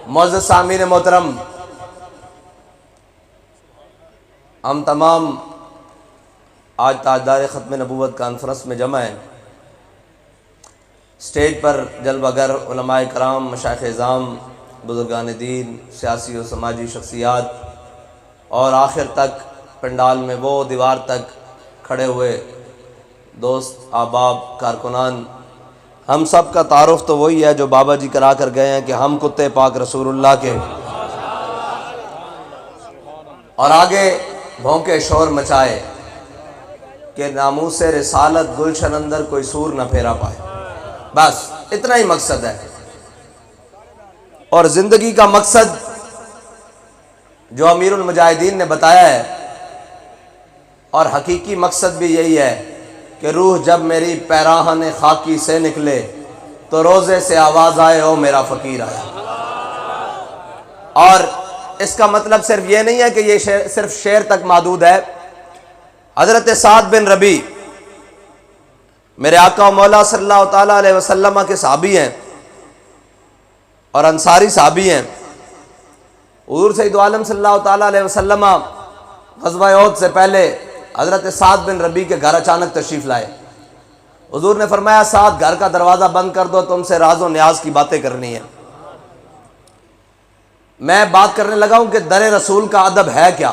معزز سامعین محترم، ہم تمام آج تاجدار ختم نبوت کانفرنس میں جمع ہیں۔ اسٹیج پر جلوہ گر علماء کرام، مشائخ اعظام، بزرگان دین، سیاسی و سماجی شخصیات، اور آخر تک پنڈال میں وہ دیوار تک کھڑے ہوئے دوست، احباب، کارکنان، ہم سب کا تعارف تو وہی ہے جو بابا جی کرا کر گئے ہیں کہ ہم کتے پاک رسول اللہ کے، اور آگے بھونکے شور مچائے کہ ناموس رسالت گلشن اندر کوئی سور نہ پھیرا پائے۔ بس اتنا ہی مقصد ہے، اور زندگی کا مقصد جو امیر المجاہدین نے بتایا ہے، اور حقیقی مقصد بھی یہی ہے کہ روح جب میری پیراہن خاکی سے نکلے تو روزے سے آواز آئے او میرا فقیر آیا۔ اور اس کا مطلب صرف یہ نہیں ہے کہ یہ صرف شعر تک محدود ہے۔ حضرت سعد بن ربیع میرے آقا و مولا صلی اللہ تعالیٰ علیہ وسلم کے صحابی ہیں اور انصاری صحابی ہیں۔ حضور سید عالم صلی اللہ تعالیٰ علیہ وسلم غزوہ احد سے پہلے حضرت سعد بن ربیع کے گھر اچانک تشریف لائے۔ حضور نے فرمایا سعد گھر کا دروازہ بند کر دو، تم سے راز و نیاز کی باتیں کرنی ہیں۔ میں بات کرنے لگا ہوں کہ در رسول کا ادب ہے کیا۔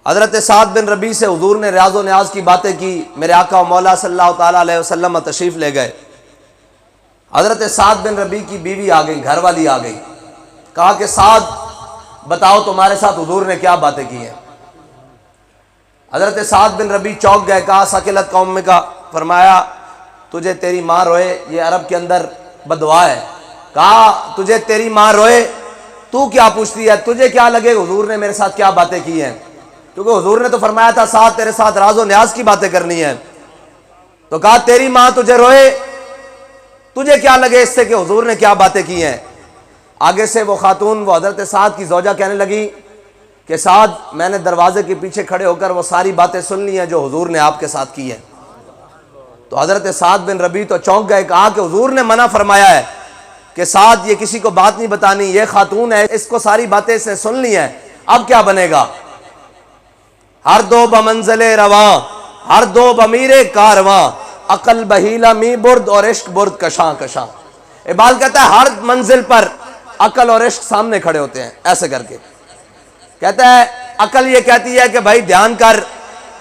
حضرت سعد بن ربیع سے حضور نے راز و نیاز کی باتیں کی، میرے آقا و مولا صلی اللہ تعالیٰ علیہ وسلم تشریف لے گئے۔ حضرت سعد بن ربیع کی بیوی آ گئی، گھر والی آ گئی، کہا کہ سعد بتاؤ تمہارے ساتھ حضور نے کیا باتیں کی ہیں۔ حضرت سعد بن ربیع چونک گئے، کہا ثقلت قوم کا، فرمایا تجھے تیری ماں روئے، یہ عرب کے اندر بدعا ہے۔ کہا تجھے تیری ماں روئے تو کیا پوچھتی ہے، تجھے کیا لگے حضور نے میرے ساتھ کیا باتیں کی ہیں، کیونکہ حضور نے تو فرمایا تھا ساتھ تیرے ساتھ راز و نیاز کی باتیں کرنی ہیں۔ تو کہا تیری ماں تجھے روئے، تجھے کیا لگے اس سے کہ حضور نے کیا باتیں کی ہیں۔ آگے سے وہ خاتون، وہ حضرت سعد کی زوجہ کہنے لگی کہ سعد میں نے دروازے کے پیچھے کھڑے ہو کر وہ ساری باتیں سن لی ہیں جو حضور نے آپ کے ساتھ کی ہیں۔ تو حضرت سعد بن ربیع تو چونک گئے، کہا کہ حضور نے منع فرمایا ہے کہ سعد یہ کسی کو بات نہیں بتانی، یہ خاتون ہے، اس کو ساری باتیں اس نے سن لی ہیں، اب کیا بنے گا۔ ہر دو بمنزل رواں، ہر دو بمیر کارواں، عقل بہیلا می برد اور عشق برد کشاں کشاں۔ اقبال کہتا ہے ہر منزل پر عقل اور عشق سامنے کھڑے ہوتے ہیں، ایسے کر کے کہتا ہے عقل یہ کہتی ہے کہ بھائی دھیان کر،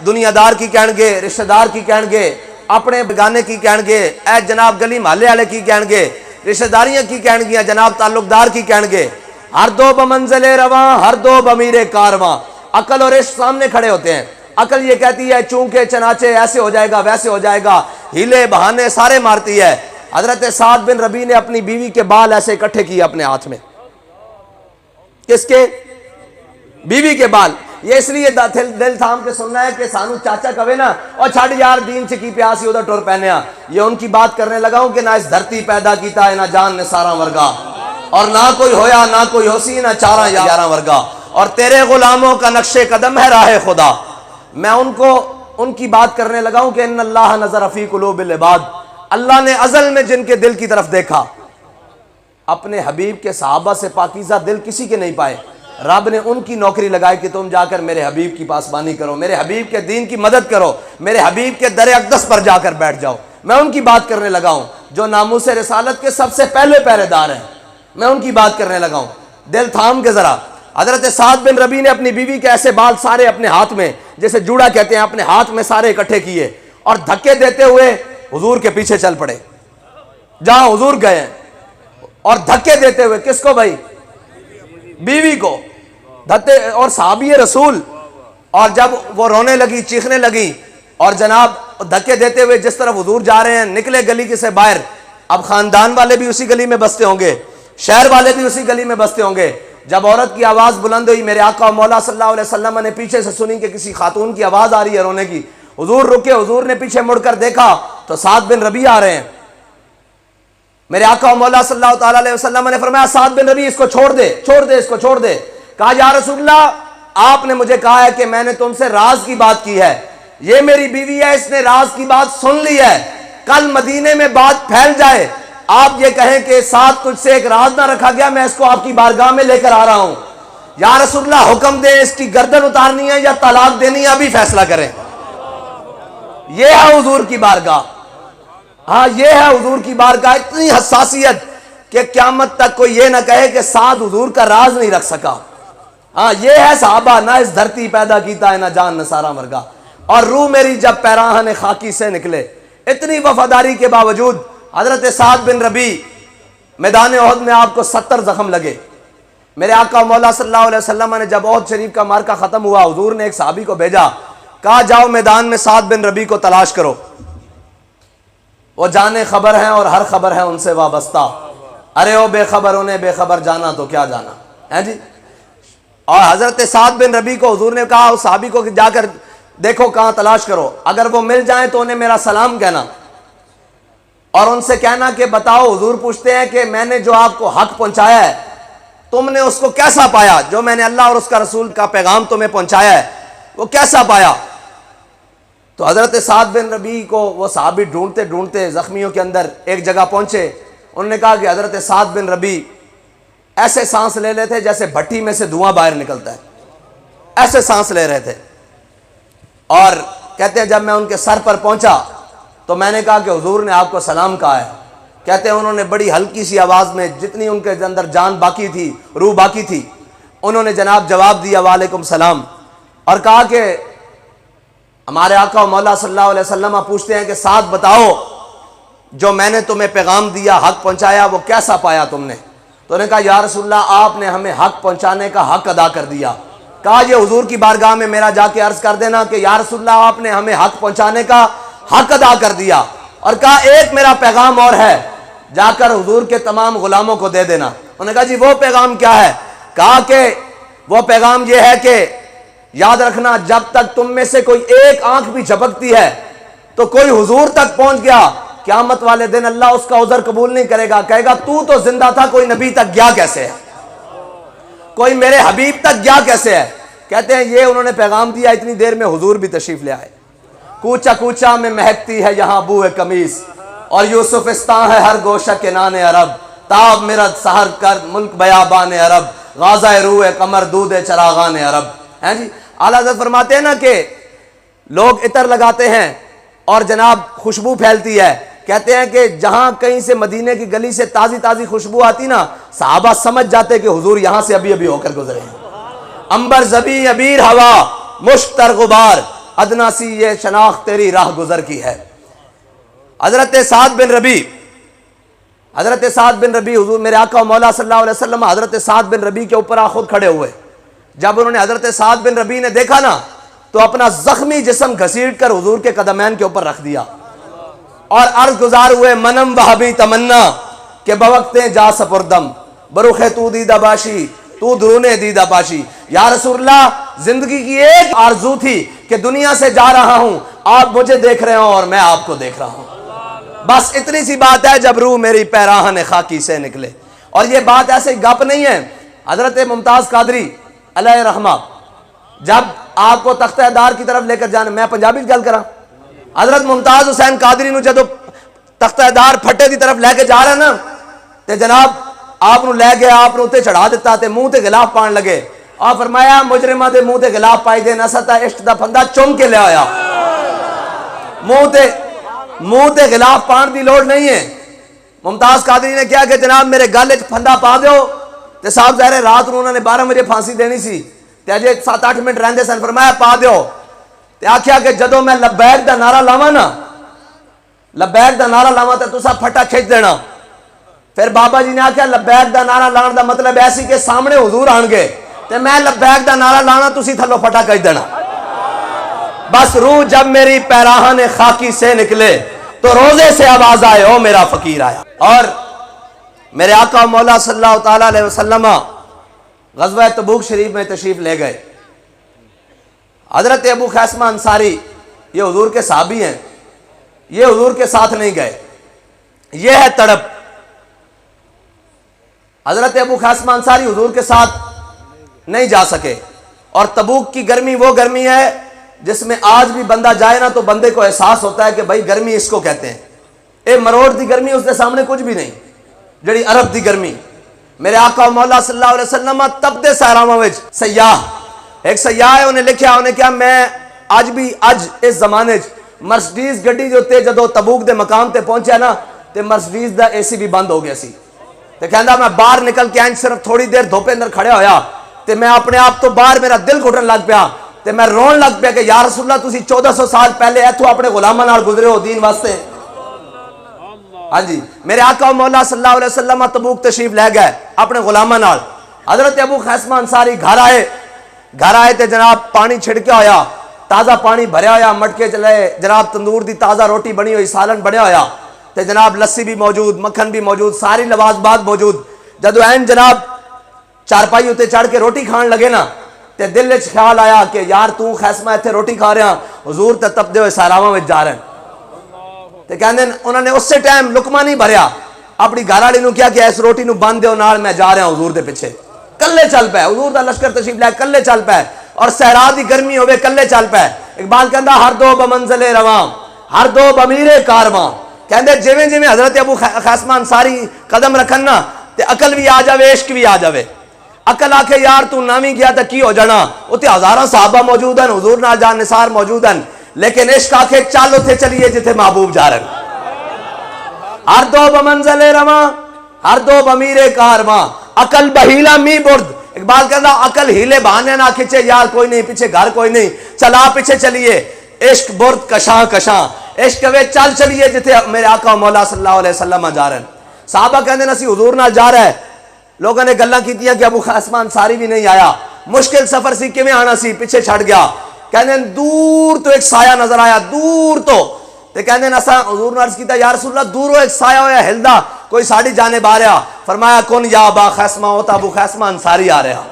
دنیا دار کی کہن گے، رشتہ دار کی کہن گے، اپنے بگانے کی کہن گے، اے جناب گلی محلے والے کی کہن گے، رشتہ داریاں کی کہن گیا، جناب تعلق دار کی کہن گے، ہر دو بمنزل رواں، ہر دو بمیر کارواں۔ عقل اور عشق سامنے کھڑے ہوتے ہیں۔ عقل یہ کہتی ہے چونکہ چنانچہ ایسے ہو جائے گا ویسے ہو جائے گا، ہیلے بہانے سارے مارتی ہے۔ حضرت سعد بن ربیع نے اپنی بیوی کے بال ایسے اکٹھے کیے اپنے ہاتھ میں۔ کس کے؟ بیوی کے بال۔ یہ اس لیے دل تھام کے سننا ہے کہ سانو چاچا کہے نا اور چھڑ یار دین چ کی پیاسی ادھر ٹر پہنے، یہ ان کی بات کرنے لگا ہوں کہ نہ اس دھرتی پیدا کیتا ہے نہ جان نے سارا ورگا، اور نہ کوئی ہویا نہ کوئی ہوسی نہ چارہ یارہ ورگا، اور تیرے غلاموں کا نقش قدم ہے راہ خدا۔ میں ان کی بات کرنے لگا ہوں کہ ان اللہ نظر فی قلوب العباد، اللہ نے ازل میں جن کے دل کی طرف دیکھا، اپنے حبیب کے صحابہ سے پاکیزہ دل کسی کے نہیں پائے، رب نے ان کی نوکری لگائی کہ تم جا کر میرے حبیب کی پاسبانی کرو، میرے حبیب کے دین کی مدد کرو، میرے حبیب کے در اقدس پر جا کر بیٹھ جاؤ۔ میں ان کی بات کرنے لگا ہوں جو ناموس رسالت کے سب سے پہلے پہرے دار ہیں، میں ان کی بات کرنے لگا ہوں۔ دل تھام کے ذرا۔ حضرت سعد بن ربیع نے اپنی بیوی کے ایسے بال سارے اپنے ہاتھ میں، جیسے جوڑا کہتے ہیں، اپنے ہاتھ میں سارے اکٹھے کیے اور دھکے دیتے ہوئے حضور کے پیچھے چل پڑے جہاں حضور گئے ہیں، اور دھکے دیتے ہوئے کس کو بھائی؟ بیوی کو دھکے، اور صحابی رسول۔ اور جب وہ رونے لگی، چیخنے لگی، اور جناب دھکے دیتے ہوئے جس طرف حضور جا رہے ہیں، نکلے گلی کے سے باہر۔ اب خاندان والے بھی اسی گلی میں بستے ہوں گے، شہر والے بھی اسی گلی میں بستے ہوں گے۔ جب عورت کی آواز بلند ہوئی، میرے آقا و مولا صلی اللہ علیہ وسلم نے پیچھے سے سنی کہ کسی خاتون کی آواز آ رہی ہے رونے کی۔ حضور رکے، حضور نے پیچھے مڑ کر دیکھا تو سعد بن ربیع آ رہے ہیں۔ میرے آقا و مولا صلی اللہ تعالیٰ علیہ وسلم نے فرمایا سعد بن ربیع اس کو چھوڑ دے، چھوڑ دے، اس کو چھوڑ دے۔ کہا یا رسول اللہ آپ نے مجھے کہا ہے کہ میں نے تم سے راز کی بات کی ہے، یہ میری بیوی ہے، اس نے راز کی بات سن لی ہے، کل مدینے میں بات پھیل جائے آپ یہ کہیں کہ ساتھ تجھ سے ایک راز نہ رکھا گیا، میں اس کو آپ کی بارگاہ میں لے کر آ رہا ہوں، یا رسول اللہ حکم دیں اس کی گردن اتارنی ہے یا طلاق دینی ہے، ابھی فیصلہ کریں۔ یہ ہے حضور کی بارگاہ، ہاں یہ ہے حضور کی بارگاہ، اتنی حساسیت کہ قیامت تک کوئی یہ نہ کہے کہ ساتھ حضور کا راز نہیں رکھ سکا۔ ہاں یہ ہے صحابہ، نہ اس دھرتی پیدا کیتا ہے نہ جان نہ سارا مرگا، اور روح میری جب پیراہن خاکی سے نکلے۔ اتنی وفاداری کے باوجود حضرت سعد بن ربیع میدان احد میں آپ کو 70 زخم لگے۔ میرے آقا مولا صلی اللہ علیہ وسلم نے جب احد شریف کا مارکہ ختم ہوا، حضور نے ایک صحابی کو بھیجا، کہا جاؤ میدان میں سعد بن ربیع کو تلاش کرو، وہ جانے خبر ہیں اور ہر خبر ہے ان سے وابستہ۔ ارے او بے خبر انہیں بے خبر جانا تو کیا جانا ہے جی۔ اور حضرت سعد بن ربیع کو حضور نے کہا اس صحابی کو کہ جا کر دیکھو کہاں تلاش کرو، اگر وہ مل جائیں تو انہیں میرا سلام کہنا اور ان سے کہنا کہ بتاؤ، حضور پوچھتے ہیں کہ میں نے جو آپ کو حق پہنچایا ہے تم نے اس کو کیسا پایا، جو میں نے اللہ اور اس کا رسول کا پیغام تمہیں پہنچایا ہے وہ کیسا پایا؟ تو حضرت سعد بن ربیع کو وہ صحابی ڈھونڈتے ڈھونڈتے زخمیوں کے اندر ایک جگہ پہنچے۔ انہوں نے کہا کہ حضرت سعد بن ربیع ایسے سانس لے رہے تھے جیسے بھٹی میں سے دھواں باہر نکلتا ہے، ایسے سانس لے رہے تھے۔ اور کہتے ہیں جب میں ان کے سر پر پہنچا تو میں نے کہا کہ حضور نے آپ کو سلام کہا ہے۔ کہتے ہیں انہوں نے بڑی ہلکی سی آواز میں، جتنی ان کے اندر جان باقی تھی، روح باقی تھی، انہوں نے جناب جواب دیا وعلیکم سلام، اور کہا کہ ہمارے آقا و مولا صلی اللہ علیہ وسلم پوچھتے ہیں کہ سعد بتاؤ جو میں نے تمہیں پیغام دیا، حق پہنچایا، وہ کیسا پایا تم نے؟ تو انہوں نے کہا یا رسول اللہ آپ نے ہمیں حق پہنچانے کا حق ادا کر دیا۔ کہا یہ حضور کی بارگاہ میں میرا جا کے عرض کر دینا کہ یا رسول اللہ آپ نے ہمیں حق پہنچانے کا حق ادا کر دیا، اور کہا ایک میرا پیغام اور ہے، جا کر حضور کے تمام غلاموں کو دے دینا۔ انہوں نے کہا جی وہ پیغام کیا ہے؟ کہا کہ وہ پیغام یہ ہے کہ یاد رکھنا جب تک تم میں سے کوئی ایک آنکھ بھی جھپکتی ہے تو کوئی حضور تک پہنچ گیا، قیامت والے دن اللہ اس کا عذر قبول نہیں کرے گا، کہے گا تو زندہ تھا، کوئی نبی تک گیا کیسے ہے، کوئی میرے حبیب تک گیا کیسے ہے؟ کہتے ہیں یہ انہوں نے پیغام دیا، اتنی دیر میں حضور بھی تشریف لے آئے۔ کوچا کوچا میں مہکتی ہے یہاں بو قمیص، اور یوسفستان ہے ہر گوشہ کے نان عرب، تاب مرد سحر کر ملک بیابان عرب، غازہ روح قمر دود چراغان عرب۔ ہیں جی اعلیٰ حضرت فرماتے ہیں نا کہ لوگ عطر لگاتے ہیں اور جناب خوشبو پھیلتی ہے، کہتے ہیں کہ جہاں کہیں سے مدینے کی گلی سے تازی تازی خوشبو آتی نا، صحابہ سمجھ جاتے کہ حضور یہاں سے ابھی ابھی ہو کر گزرے ہیں۔ امبر زبی عبیر ہوا مشتر غبار، ادنا سی یہ شناخت تیری راہ گزر کی ہے۔ حضرت سعد بن ربیع حضور میرے آقا و مولا صلی اللہ علیہ وسلم حضرت سعد بن ربیع کے اوپر خود کھڑے ہوئے۔ جب انہوں نے حضرت سعد بن ربیع نے دیکھا نا تو اپنا زخمی جسم گھسیٹ کر حضور کے قدمین کے اوپر رکھ دیا اور عرض گزار ہوئے منم وہبی تمنا کہ بوقتیں جا سپردم بروخ تو دیدہ باشی تو درونے دیدہ باشی۔ یا رسول اللہ زندگی کی ایک آرزو تھی کہ دنیا سے جا رہا ہوں، آپ مجھے دیکھ رہے ہوں اور میں آپ کو دیکھ رہا ہوں، بس اتنی سی بات ہے جب روح میری پیراہن خاکی سے نکلے۔ اور یہ بات ایسے گپ نہیں ہے، حضرت ممتاز قادری علیہ رحمہ جب آپ کو تختہ دار کی طرف لے کر جانے، میں پنجابی گل کراں، حضرت ممتاز حسین قادری نو جدو تختہ دار پھٹے دی طرف لے کے جا رہا نا تے جناب آپ نو لے گئے، آپ نو تے چڑھا دیتا تے منہ تے غلاف پان لگے، آپ فرمایا مجرمہ دے منہ تے غلاف پائی دے نہ ستا عشق دا پھندا چوم کے لے آیا۔ منہ تے غلاف پان دی لوڑ نہیں ہے۔ ممتاز قادری نے کیا کہ جناب میرے گل وچ پھندا پا دیو، تے صاحب ظاہر رات نو انہوں نے 12 بجے پھانسی دینی سی تے اجے 7-8 منٹ رہندے سن، فرمایا پا دیو، تے آکھیا کہ جدو میں لبیک دا نعرہ لاواں نا، لبیک دا نعرہ لاواں تے تساں پھٹا کھچ دینا۔ پھر بابا جی نے آکھیا لبیک دا نعرہ لان دا مطلب ایسی کہ سامنے حضور آن گے تے میں لبیک دا نعرہ لانا تسی تھلو پھٹا کھچ دینا۔ بس روح جب میری پیراہن خاکی سے نکلے تو روزے سے آواز آئے او میرا فقیر آیا۔ اور میرے آقا مولا صلی اللہ تعالیٰ علیہ وسلم غزوہ تبوک شریف میں تشریف لے گئے۔ حضرت ابو خیثمہ انصاری یہ حضور کے صحابی ہیں، یہ حضور کے ساتھ نہیں گئے، یہ ہے تڑپ۔ حضرت ابو خیثمہ انصاری حضور کے ساتھ نہیں جا سکے، اور تبوک کی گرمی وہ گرمی ہے جس میں آج بھی بندہ جائے نا تو بندے کو احساس ہوتا ہے کہ بھائی گرمی اس کو کہتے ہیں۔ اے مروڑ دی گرمی اس دے سامنے کچھ بھی نہیں، جڑی عرب دی گرمی۔ میرے آقا و مولا صلی اللہ علیہ وسلم تب دے صحراواں وچ سیاح، ایک سیاح ہے، انہیں لکھیا، انہیں کیا میں اج بھی اس زمانے مرسڈیز گڈی دے اوتے جدوں تبوک دے مقام تے پہنچیا نا تے مرسڈیز دا اے سی بھی بند ہو گیا سی، تے کہندا میں باہر نکل کے اینج صرف تھوڑی دیر دھوپے اندر کھڑیا ہویا تے میں اپنے آپ تو باہر میرا دل گھٹن لگ پیا تے میں رون لگ پیا کہ یا رسول اللہ تسی 1400 سال پہلے ایتھوں اپنے غلاماں نال گزرے ہو دین واسطے۔ ہاں جی، میرے آقا و مولا صلی اللہ علیہ وسلم تبوک تشریف لے گئے اپنے غلاماں نال۔ حضرت ابو خیثمہ انصاری گھر آئے تے جناب پانی چھڑکیا ہویا، تازہ پانی بھریا ہویا، مٹکے چلے، جناب تندور دی تازہ روٹی بنی ہوئی، سالن بنیا ہویا تے جناب لسی بھی موجود، مکھن بھی موجود، ساری لوازمات موجود۔ جدو این جناب چارپائی ہوتے چڑھ کے روٹی کھان لگے نا تے دل وچ خیال آیا کہ یار تو خیسمہ ایتھے روٹی کھا رہا، حضور تے تپدے ہوئے صحراواں وچ جا رہے ہیں تے کہندے انہوں نے اس سے ٹائم لقمہ نہیں بھریا، اپنی گھر والی نو کیا کہ اس روٹی نو بند دیو نال میں جا رہا ہوں حضور دے پیچھے۔ کلے چل پے، حضور دا لشکر تشریف لے کلے چل پے، اور صحرا دی گرمی ہوئے کلے چل پے۔ اقبال کہندا ہر دو بمنزل رواں، ہر دو بمیر کارواں۔ کہندے جویں جویں حضرت ابو خیثمہ انصاری قدم رکھن نا تے عقل بھی آ جاوے، عشق بھی آ جاوے۔ عقل آکھے یار تو نامی گیا تے کی ہو جانا، اتنے ہزاراں صحابہ موجود ہیں، حضور نال جان نثار موجود ہیں، لیکن عشق آکھے چل اتھے چلیے جتھے محبوب جا رہے ہیں۔ ہر دو بمنزل رواں، ہر دو بمیر کارواں، عقل بہیلا می برد۔ اقبال کہتا عقل ہیلے بہانے نہ کھچے، یار کوئی نہیں پیچھے گھر کوئی نہیں، چلا پیچھے چلیے، عشق برد کشاں کشاں، عشق وے چل چلیے جتھے میرے آقا مولا صلی اللہ علیہ وسلم جا رہے ہیں۔ صحابہ کہندے اسی حضور نال جا رہا ہے، لوگوں نے گلاں کیتیاں کہ ابو خیثمہ انصاری بھی نہیں آیا، مشکل سفر سی، کیویں آنا سی، پیچھے چھڑ گیا۔ کہندے دور تو ایک سایہ نظر آیا، دور تو تے کہندے اساں حضور نے عرض کیتا یا رسول اللہ دوروں ایک سایہ ہویا ہلدا، کوئی ساڈی جانب آ رہا، فرمایا کن یا ابا خیثمہ، او تا ابو خیثمہ انصاری آ رہا۔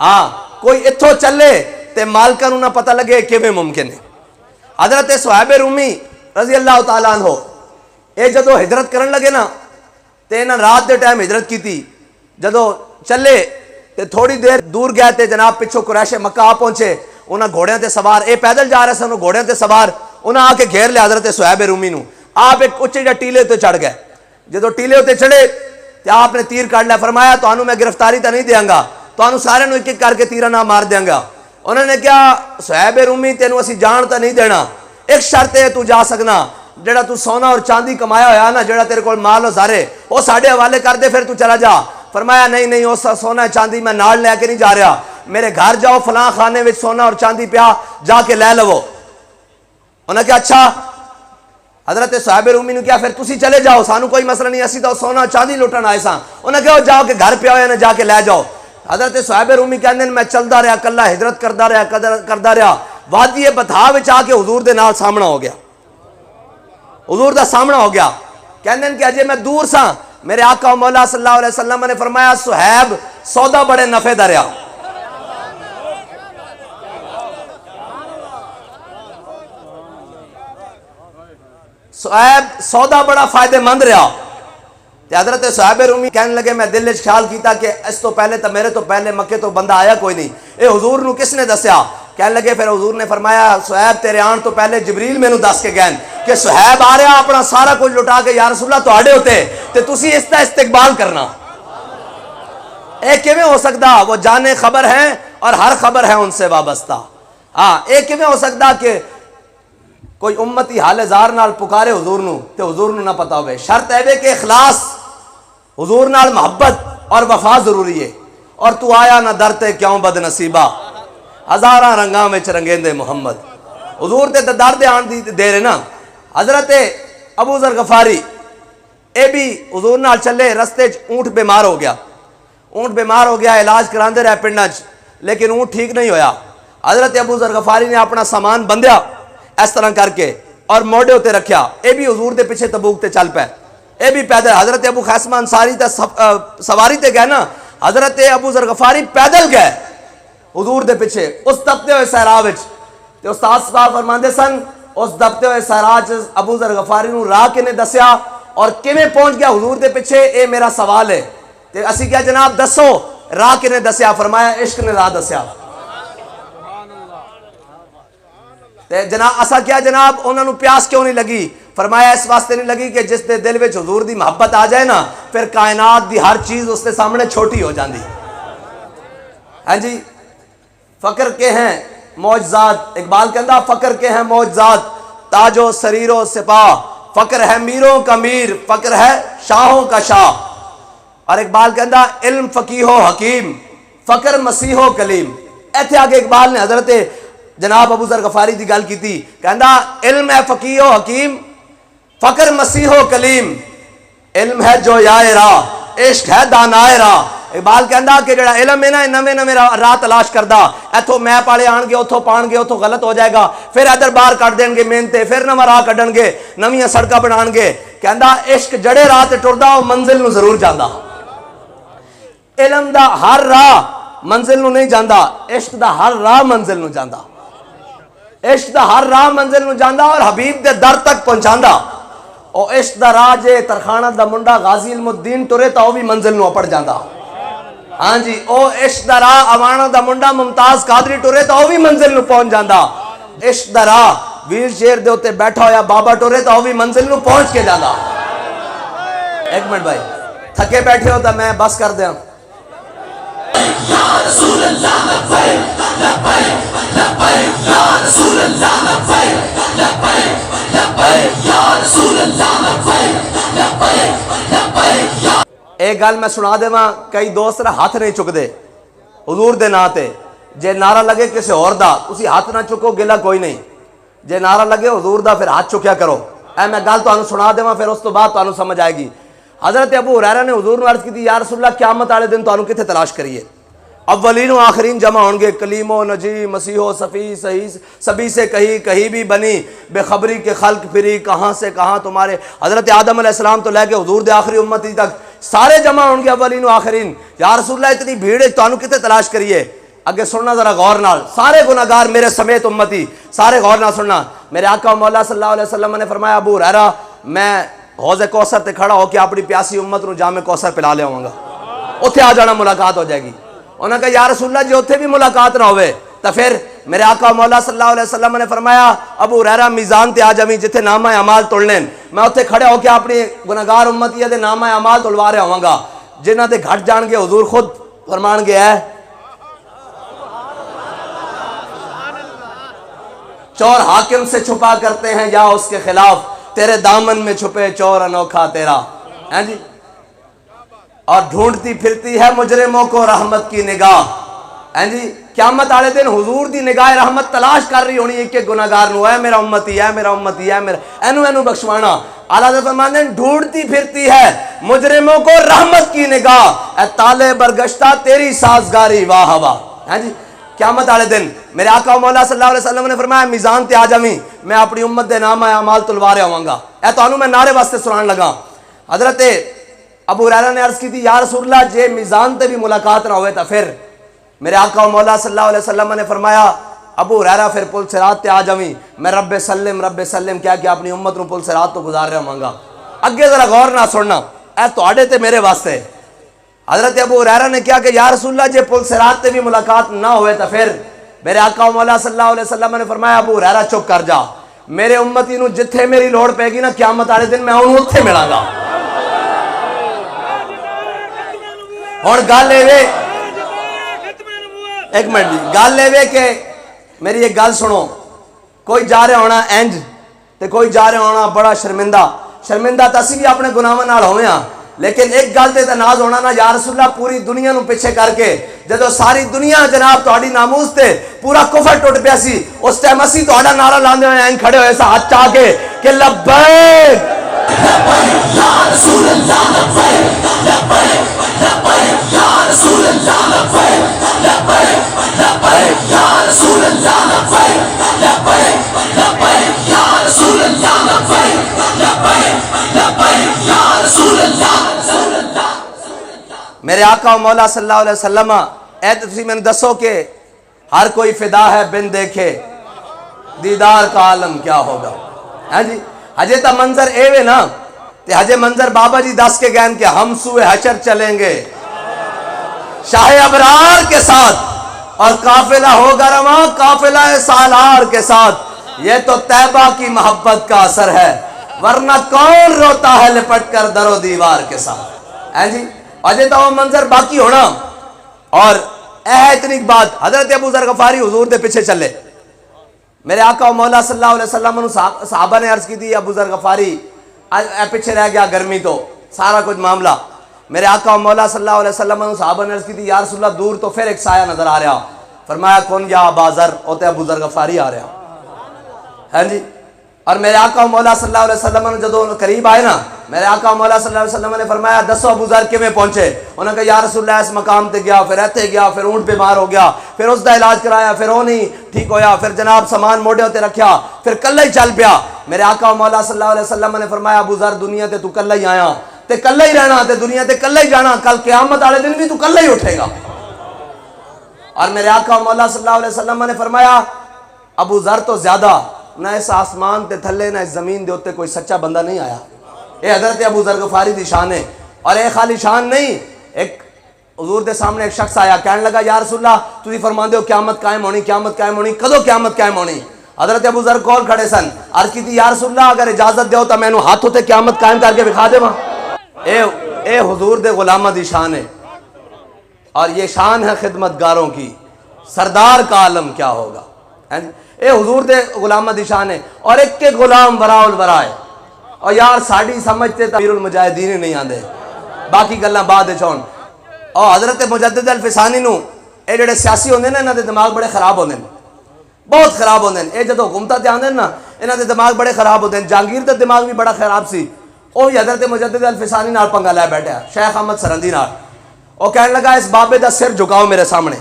ہاں کوئی اتھوں چلے تے مالکاں نوں نہ پتہ لگے کیویں ممکن ہے۔ حضرت صہیب رومی رضی اللہ تعالیٰ عنہ اے جدو ہجرت کرن لگے نا تے انہاں رات دے ٹائم ہجرت کیتی، جدو چلے تے تھوڑی دیر دور گئے تے جناب پچھو قریش مکہ آ پہنچے، انہاں گھوڑیاں تے سوار، اے پیدل جا رہے سن، گھوڑیاں تے سوار، انہاں آ کے گھیر لیا حضرت صہیب رومی نو۔ آپ ایک اچھے جا ٹیلے تے چڑھ گئے، جدو ٹیلے تے چڑھے تے آپ نے تیر کاٹ لیا، فرمایا تانوں میں گرفتاری تا نہیں دیاں گا، تانوں سارے نو ایک ایک کر کے تیرا نہ مار دیاں گا۔ انہوں نے کیا صہیب رومی تینوں اسی جان تا نہیں دینا، ایک شرط ہے تو جا سکنا، جڑا تو سونا اور چاندی کمایا ہویا نا، جڑا تیرے کول مال و زارے وہ ساڈے حوالے کر دے پھر تو چلا جا۔ فرمایا نہیں نہیں وہ سونا چاندی میں نال لے کے نہیں جا رہا، میرے گھر جاؤ فلاں خانے وچ سونا اور چاندی پیا جا کے لے لو۔ انہوں نے کہا اچھا۔ حضرت صہیب رومی نے کیا پھر تسی چلے جاؤ، سانو کوئی مسئلہ نہیں، اسی تو سونا چاندی لٹن آئے ساں۔ انہوں نے کہا جاؤ کہ گھر پیا ہویا نے جا کے لے جاؤ۔ حضرت صہیب رومی کہندے میں چلدا رہا، کلا ہجرت کردا رہا، وادی بطحا وچ آ کے حضور دے نال سامنا ہو گیا، حضور دا سامنا ہو گیا۔ کہندے کہ اجے میں دور ساں، میرے آقا و مولا صلی اللہ علیہ وسلم نے فرمایا صہیب سودا بڑے نفع دا رہا، صہیب سودا بڑا فائدہ مند رہا۔ حضرت صہیب رومی کہنے لگے میں دل وچ خیال کیتا کہ اس تو پہلے تو میرے تو پہلے مکے تو بندہ آیا کوئی نہیں، اے حضور نو کس نے دسیا؟ کہنے لگے پھر حضور نے فرمایا صہیب تیرے آن تو پہلے جبریل میں نو دس کے گئن کہ صہیب آ رہا اپنا سارا کچھ لٹا کے یا رسول اللہ تو آڑے ہوتے تے تسی اس کا استقبال کرنا۔ اے کیویں ہو سکتا؟ وہ جانے خبر ہیں اور ہر خبر ہے ان سے وابستہ۔ ہاں اے کیویں ہو سکتا کہ کوئی امتی حال زار نال پکارے حضور نو تے حضور نو نہ پتا ہوئے؟ شرط ہے کہ اخلاص، حضور نال محبت اور وفا ضروری ہے۔ اور تو آیا نہ درتے کیوں بد نصیبہ، ہزاراں رنگاں وچ رنگیندے محمد۔ حضور تے درد آن دی دے رہے نا۔ حضرت ابو ذر غفاری اے بھی حضور نال چلے، رستے اونٹ بیمار ہو گیا، اونٹ بیمار ہو گیا، علاج کراندے رہے پنڈاں چ، لیکن اونٹ ٹھیک نہیں ہویا۔ حضرت ابو ذر غفاری نے اپنا سامان بندھیا اس طرح کر کے اور موڑے ہوتے رکھیا، اے بھی حضور دے پیچھے تبوک تے چل پے، اے بھی پیدل۔ حضرت ابو خیثمہ انصاری تے سواری تے گئے نا، حضرت ابو ذر غفاری پیدل گئے حضور دے پیچھے اس دبتے ہوئے صحرا وچ۔ تے استاد صاحب فرماندے سن اس دبتے ہوئے صحرا وچ ابو ذر غفاری نو راہ کنے دسیا اور کیویں پہنچ گیا حضور دے پیچھے، اے میرا سوال ہے۔ تے اسی کیا جناب دسو راہ کنے دسیا؟ فرمایا عشق نے راہ دسیا۔ تے جناب اسا کیا جناب انہاں نو پیاس کیوں نہیں لگی؟ فرمایا اس واسطے نہیں لگی کہ جس دے دل وچ حضور دی محبت آ جائے نا پھر کائنات دی ہر چیز اس کے سامنے چھوٹی ہو جاندی. ہاں جی فقر کے ہیں معجزات، اقبال کہندا فقر کے ہیں معجزات تاج و سریر و سپاہ، فقر ہے میروں کا میر، فقر ہے شاہوں کا شاہ. اور اقبال کہندا علم فقیہ و حکیم، فقر مسیح و کلیم. ایتھے آگے اقبال نے حضرت جناب ابو ذر غفاری دی گل کیتی، کہندا علم ہے فقیہ و حکیم، فقر مسیح و کلیم، علم ہے جو یائے راہ، عشق ہے دانائے راہ. اقبال کہندا کہ جڑا علم ہے نا نویں نویں راہ تلاش کردا، ایتھوں میپ والے آن گے اتھوں پان گے اتھوں غلط ہو جائے گا، پھر ادھر باہر کٹ دین گے محنتے، پھر نواں راہ کڈن گے، نویاں سڑکاں بنان گے. کہندا عشق جڑے راہ تے ٹردا او منزل نو ضرور جاندا. علم دا ہر راہ منزل نو نہیں جاندا، عشق دا ہر راہ منزل نو جاندا. عشق دا ہر راہ منزل نو جاندا اور حبیب دے در تک پہنچاندا. او عشق دا راہ جے ترخانہ دا منڈا غازی علم الدین ٹرے تا او بھی منزل نو اپڑ جاندا. ہاں جی او عشق دا راہ اوانا دا منڈا ممتاز قادری ٹرے تا او بھی منزل نو پہنچ جاندا. عشق دا راہ ویل چیئر دے اوتے بیٹھا ہویا بابا ٹرے تا او بھی منزل نو پہنچ کے جاندا. ایک منٹ بھائی تھکے بیٹھے ہو تا میں بس کر دیاں. یا رسول اللہ لبیک لبیک لبیک یا رسول اللہ لبیک لبیک لبیک یا رسول اللہ لبیک لبیک لبیک. ایک گل میں سنا دے ماں کئی دوست را ہاتھ نہیں چک دے حضور دے نا تے، جے نعرہ لگے کسی اور دا اسی ہاتھ نہ چکو گلا کوئی نہیں، جے نعرہ لگے حضور دا پھر ہاتھ چکیا کرو. اے میں گل تو سنا دے ماں پھر اس تو بعد تو سمجھ آئے گی. حضرت ابو ہریرہ نے حضور نے عرض کی تھی یا رسول اللہ قیامت والے دن تو کتنے تلاش کریے؟ اولین و آخرین جمع ہوں گے، کلیم و نجی مسیح و صفی صحیح سبھی سے کہیں بھی بنی بے خبری کے خلق پھری کہاں سے کہاں تمہارے. حضرت آدم علیہ السلام تو لے کے حضور دے آخری امتی تک سارے جمع ہوں گے اولین و آخرین. یا رسول اللہ اتنی بھیڑ ہے تو کتنے تلاش کریے؟ اگے سننا ذرا غور نال، سارے گناہگار میرے سمیت امتی سارے غور نال سننا. میرے آقا مولا صلی اللہ علیہ وسلم نے فرمایا ابو ہریرہ میں حوض کوثر تے کھڑا ہو کے اپنی پیاسی امت نو جام کوثر پلا لے آؤں گا، اتھے آ جانا ملاقات ہو جائے گی. انہوں نے کہا یا رسول اللہ جی اتھے بھی ملاقات نہ ہوئے تو پھر میرے آقا مولا صلی اللہ علیہ وسلم نے فرمایا ابو ہریرہ میزان تے آ جاویں جتھے نامہ اعمال تولنے، میں اتھے کھڑے ہو کے اپنی گناہگار امتیہ دے نامہ اعمال تلوا رہا ہوں گا. جنہاں دے گھٹ جان گے حضور خود فرمان گیا ہے چور حاکم سے چھپا کرتے ہیں یا اس کے خلاف، تیرے دامن میں چھپے چور انوکھا تیرا. ہیں جی اور ڈھونڈتی پھرتی ہے مجرموں کو رحمت کی نگاہ. ہیں جی قیامت والے دن حضور دی نگاہ رحمت تلاش کر رہی ہونی ایک گناہگار نو، اے میرا امتی اے میرا امتی اے میرا اینو بخشوانا. اعلیٰ حضرت فرماتے ہیں ڈھونڈتی پھرتی ہے مجرموں کو رحمت کی نگاہ، اے تالے برگشتہ تیری سازگاری واہ واہ. ہیں جی قیامت والے دن میرے آقا مولا صلی اللہ علیہ وسلم نے فرمایا میزان تے آ جاویں میں اپنی امت دے نامہ اعمال تلوا رہا ہوں گا. اے تانوں میں نعرے واسطے سنان لگا. حضرت ابو ہریرہ نے عرض کی تھی یا رسول اللہ جے میزان تے بھی ملاقات نہ ہوئے تو پھر میرے آقا مولا صلی اللہ علیہ وسلم نے فرمایا ابو ہریرہ پھر پل صراط تے آ جاویں میں رب سلم کیا کہ اپنی امت نو پل صراط تو گزار رہا ہوں گا. اگے ذرا غور نہ سننا اے تواڈے تے میرے واسطے. حضرت ابو ہریرہ نے کیا کہ یا رسول اللہ جے پل صراط تے بھی ملاقات نہ ہوئے تو پھر میرے آقا مولا صلی اللہ علیہ وسلم نے فرمایا ابو ہریرہ چپ کر جا، میرے امتی نو جتھے میری لوڑ پے گی نا قیامت والے دن میں انہوں اتھے ملاں گا. اور گل لے ایک منٹ جی گل لے کہ میری ایک گل سنو، کوئی جا رہا ہونا اینج تے کوئی جا رہا ہونا بڑا شرمندہ تسی بھی اپنے گناہاں نال ہوئے ہاں، لیکن ایک گل تے ناز ہونا نا یا رسول اللہ پوری دنیا نو پیچھے کر کے جدو ساری دنیا جناب تہاڈی ناموس تے پورا کفر ٹوٹ پیا سی اس ٹائم اسی تہاڈا نعرہ لاندے ہوئے این کھڑے ہوئے سا ہاتھ چاہ کے کہ لبیک یا رسول اللہ لبیک لبیک لبیک یا رسول اللہ لبیک لبیک لبیک یا رسول اللہ لبیک لبیک لبیک یا رسول اللہ لبیک لبیک لبیک یا رسول اللہ. میرے آقا و مولا صلی اللہ علیہ وسلم اے تسی میں نے دسو کہ ہر کوئی فدا ہے بن دیکھے دیدار کا عالم کیا ہوگا. ہاں جی ہجے تا منظر اے وے نا تے ہجے منظر بابا جی دس کے گئن کہ ہم سوئے حشر چلیں گے شاہ ابرار کے ساتھ اور قافلہ ہوگا رواں قافلہ سالار کے ساتھ. یہ تو طیبہ کی محبت کا اثر ہے، ورنہ کون روتا ہے لپٹ کر در و دیوار کے ساتھ. جی اجے تو وہ منظر باقی ہونا. اور اتنی بات حضرت ابو ذر غفاری حضور دے پیچھے چلے. میرے آقا و مولا صلی اللہ علیہ وسلم صحابہ نے عرض کی تھی ابو ذر غفاری پیچھے رہ گیا گرمی تو سارا کچھ معاملہ. میرے آقا و مولا صلی اللہ علیہ وسلم صحابہ نے عرض کی تھی یا رسول اللہ دور تو پھر ایک سایہ نظر آ رہا. فرمایا کون؟ یا ابا ذر، ہوتے ابو ذر غفاری آ رہا ہے جی. اور میرے آقا و مولا صلی اللہ علیہ وسلم نے جدو قریب آئے نا، میرے آقا و مولا صلی اللہ علیہ وسلم نے فرمایا دسو ابو ذر کیویں پہنچے؟ انہوں نے کہا یا رسول اللہ اس مقام تے گیا، پھر ایتھے گیا، پھر اونٹ بیمار ہو گیا، پھر اس دا علاج کرایا، پھر وہ نہیں ٹھیک ہویا، پھر جناب سامان موڑے ہوتے رکھیا، پھر کلہ ہی چل پیا. میرے آقا و مولا صلی اللہ علیہ وسلم نے فرمایا ابو ذر دنیا تے تو کلہ ہی آیا تے کلہ ہی رہنا تے دنیا تے کلہ ہی جانا، کل قیامت والے دن بھی تو کلہ ہی اٹھے گا. اور میرے آقا و مولا صلی اللہ علیہ وسلم نے فرمایا ابو ذر تو زیادہ نہ اس آسمان تے تھلے نہ اس زمین دے اوتے کوئی سچا بندہ نہیں آیا. اے حضرت ابو ذر غفاری دی شان ہے. اور اے خالی شان نہیں، ایک حضور دے سامنے ایک شخص آیا، کہنے لگا یا رسول اللہ تسی فرماندے ہو قیامت قائم ہونی، قیامت قائم ہونی، کدو قیامت قائم ہونی؟ حضرت ابو ذر کول کھڑے سن، عرض کی تھی یا رسول اللہ اگر اجازت دیو تو میں نو ہاتھوں تے قیامت قائم کر کے دکھا دیواں. اے حضور دے غلامہ دی شان ہے. اور یہ شان ہے خدمت گاروں کی، سردار کا عالم کیا ہوگا. اے حضور دے غلامہ دی شان ہے. اور ایک کے غلام وراء الورا ہے. اور یار ساڑی سمجھتے امیر المجاہدین ہی نہیں آندے، باقی گلاں بعد وچ ہون. اور حضرت مجدد الفسانی نو اے جڑے سیاسی ہوندے نے انہاں دے دماغ بڑے خراب ہوندے نے، بہت خراب ہوندے نے. اے جدوں حکومتاں تے آندے نا انہاں دے دماغ بڑے خراب ہوندے نے. جہانگیر دا دماغ بھی بڑا خراب سی، او حضرت مجدد الفسانی نال پنگا لے بیٹھا شیخ احمد سرندی نال. او کہنے لگا اس بابے دا سر جھکاؤ میرے سامنے.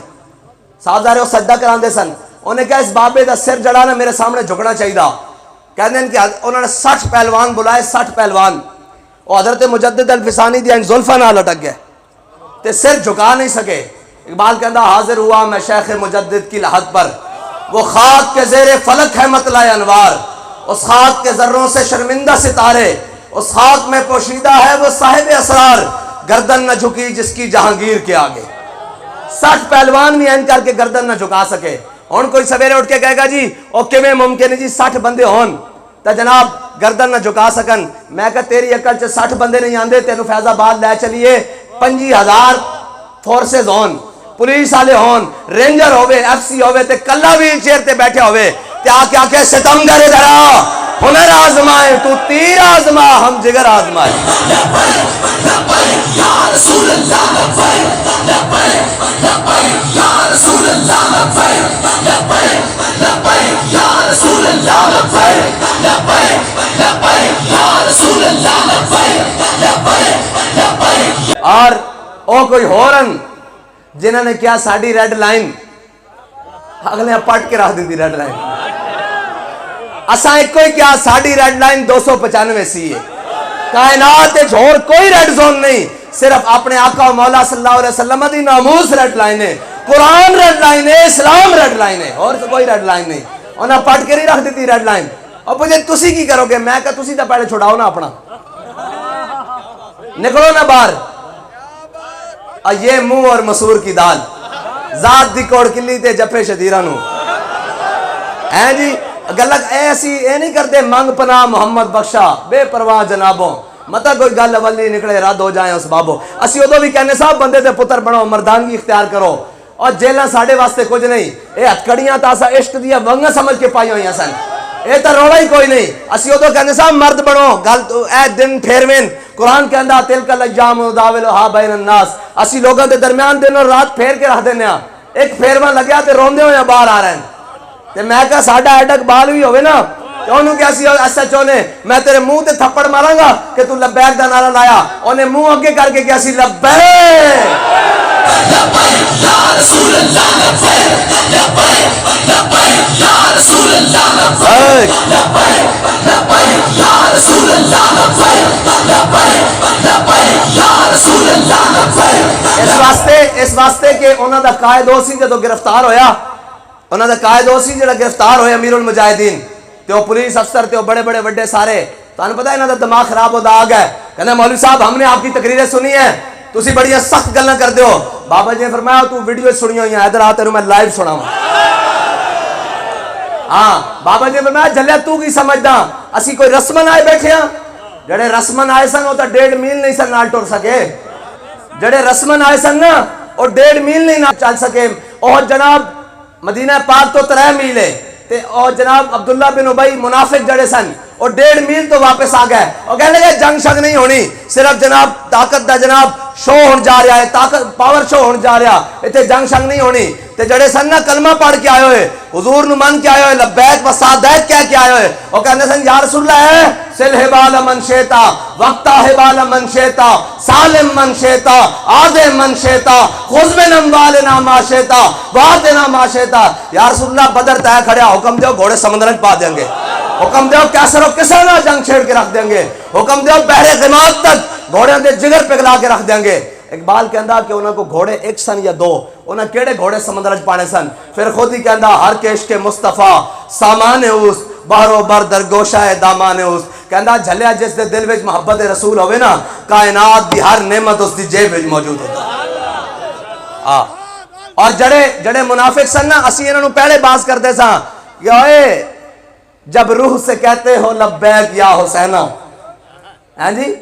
صاحبزادے او سجدہ کراندے سن، انہیں کہا اس بابے دا سر جڑا نا میرے سامنے جھکنا چاہیے. کہتے ہیں کہ انہوں نے 60 پہلوان بلائے، 60 پہلوان. اور حضرت مجدد الفسانی دی زلفاں نال لٹک گئے تے سر جھکا نہیں سکے. اقبال کہندا حاضر ہوا میں شیخ مجدد کی لحد پر، وہ خاک کے زیر فلک ہے مطلع انوار، اس خاک کے ذروں سے شرمندہ ستارے، اس خاک میں پوشیدہ ہے وہ صاحب اسرار، گردن نہ جھکی جس کی جہانگیر کے آگے. 60 پہلوان بھی این کر کے گردن نہ جھکا سکے. ہن کوئی سویرے اٹھ کے کہے گا جی او کیویں ممکن ہے جی 60 بندے ہون تے جناب گردن نہ جھکا سکن. میں کہ تیری عقل چ 60 بندے نہیں آندے، تینوں فیض آباد لے چلیے 25,000 فورسز ہون، پولیس والے ہون، رینجر ہوے، ایف سی ہوے تے کلا ویل چیئر تے بیٹھے ہوے تے آ کے ستمگر ادھر آ، ہنر آزمائے تو تیر آزما، ہم جگر آزمائے. یا رسول اللہ لبیک لبیک لبیک یا رسول اللہ لبیک لبیک لبیک یا رسول اللہ لبیک لبیک لبیک یا رسول اللہ لبیک لبیک لبیک. اور او کوئی ہورن جنہوں نے کیا ساڑی ریڈ لائن اگلے پٹ کے رکھ دی تھی ریڈ لائن. اساں ایک کوئی کیا ساڑی ریڈ لائن 295 سی ہے. کائنات جھوڑ کوئی ریڈ زون نہیں، صرف اپنے آقا و مولا صلی اللہ علیہ وسلم دی ناموس ریڈ لائن ہے، قرآن ریڈ لائن ہے، اسلام ریڈ لائن ہے، اور کوئی ریڈ لائن نہیں. انہاں پٹ کے نہیں رکھ دیتی ریڈ لائن. اور پوچھے تسی کی کرو گے؟ میں کہا تسی تو پہلے چھڑاؤ نا اپنا، نکلو نا باہر. اور یہ منہ اور مسور کی دال ذات دی کوڑ کلی تے جپے شدیرہ نو ہیں جی. گلت ایسی اے نہیں کرتے منگ پناہ محمد بخشا بے پرواہ جنابوں، مطلب کوئی گل اولی نکلے رد ہو جائیں اس بابو. اسی ادو بھی کہنے صاحب بندے دے پتر بنو، مردانگی اختیار کرو. اور جیلہ ساڑھے واسطے کچھ نہیں، اے ہتکڑیاں تاسا عشق دیا ونگا سمجھ کے پائی ہوئی ہیں سن، اے تا روڑا ہی کوئی نہیں. اسی ادو کہنے صاحب مرد بنو، گل تو اے دن پھیروین قرآن کہندہ تلک الاجام نداولھا بین الناس. اسی لوگوں دے درمیان دن اور رات پھیر کے رکھ دینے ہیں. ایک پھیرواں لگیا تے روندے ہوئے باہر آ رہے ہیں. تے میں کہا ساڑھا ایڈک بال ہوئی ہوئے نا تو انہوں کیا سی ایسا چونے میں تیرے منہ تے تھپڑ مارا گا کہ تو لبیک دا نعرہ لایا. انہیں منہ اگے کر کے کیا سی لبیک لبیک یا رسول اللہ لبیک لبیک لبیک یا رسول اللہ لبیک لبیک لبیک یا رسول اللہ لبیک لبیک لبیک یا رسول اللہ لبیک. اس واسطے کہ انہوں دا قائد ہو سی جدو گرفتار ہویا، انہوں دا قائد ہو سی جڑا گرفتار ہویا امیر المجاہدین تے وہ پولیس افسر تے وہ بڑے بڑے وڈے سارے تو انہوں پتہ ہے انہوں دا دماغ خراب ہوتا آ گئے. کہنے مولوی صاحب ہم نے آپ کی تقریریں سنی ہیں، تسی بڑی سخت گلاں کر دیو. بابا جی نے فرمایا تو ویڈیو سنی ہوئی ہیں، ادھر آ تینوں میں لائیو سنا ہوں. ہاں بابا جی فرمایا جلیا تو کی سمجھدا اسی کوئی رسمن آئے بیٹھے ہاں جڑے رسمن آئے سن وہ تو 1.5 میل نہیں سن نال ٹر سکے جڑے رسمن آئے سن نا وہ 1.5 میل نہیں نال چل سکے اور جناب مدینہ پاک تو 3 میل ہے تے اور جناب عبداللہ بن ابی منافق جڑے سن اور 1.5 میل تو واپس آ گئے اور کہنے لگے جنگ شنگ نہیں ہونی صرف جناب طاقت دا جناب شو ہون جا رہا ہے طاقت پاور شو ہون جا رہا اتنے جنگ شنگ نہیں ہونی تے جڑے سن نا کلمہ پڑھ کے آئے ہوئے حضور نو من کے آئے ہوئے لبیک و سعدیت کہہ کے آئے ہوئے اور کہنے سن یا رسول اللہ ہے سل حبال من شیطا وقتا حبال من شیطا سالم من شیطا آدم من شیطا خذ من اموالنا ما شیطا وعدنا ما شیطا یا رسول اللہ بدر طے کھڑیا حکم دیو گھوڑے سمندر پا دیں گے حکم دیو کیسر و کسر نہ جنگ چھیڑ کے رکھ دیں گے حکم دیو بحر غماد تک گھوڑے دے جگر پگلا کے رکھ دیں گے اقبال کہندا کہ انہاں کو گھوڑے 1 سن یا 2 انہاں کیڑے گھوڑے سمندر وچ پانے سن پھر خود ہی کہندا ہر کیش کے مصطفیٰ سامان اس بہر و بر درگوشہ دامان اس کہندا جھلیا جس دے دل وچ محبت رسول ہوئے نا کائنات دی ہر نعمت اس دی جیب وچ موجود ہوتا اور جڑے منافق سن نا اسی انہاں نو پہلے باز کرتے ساں کہ اوئے جب روح سے کہتے ہو لبیک یا حسینہ ہاں جی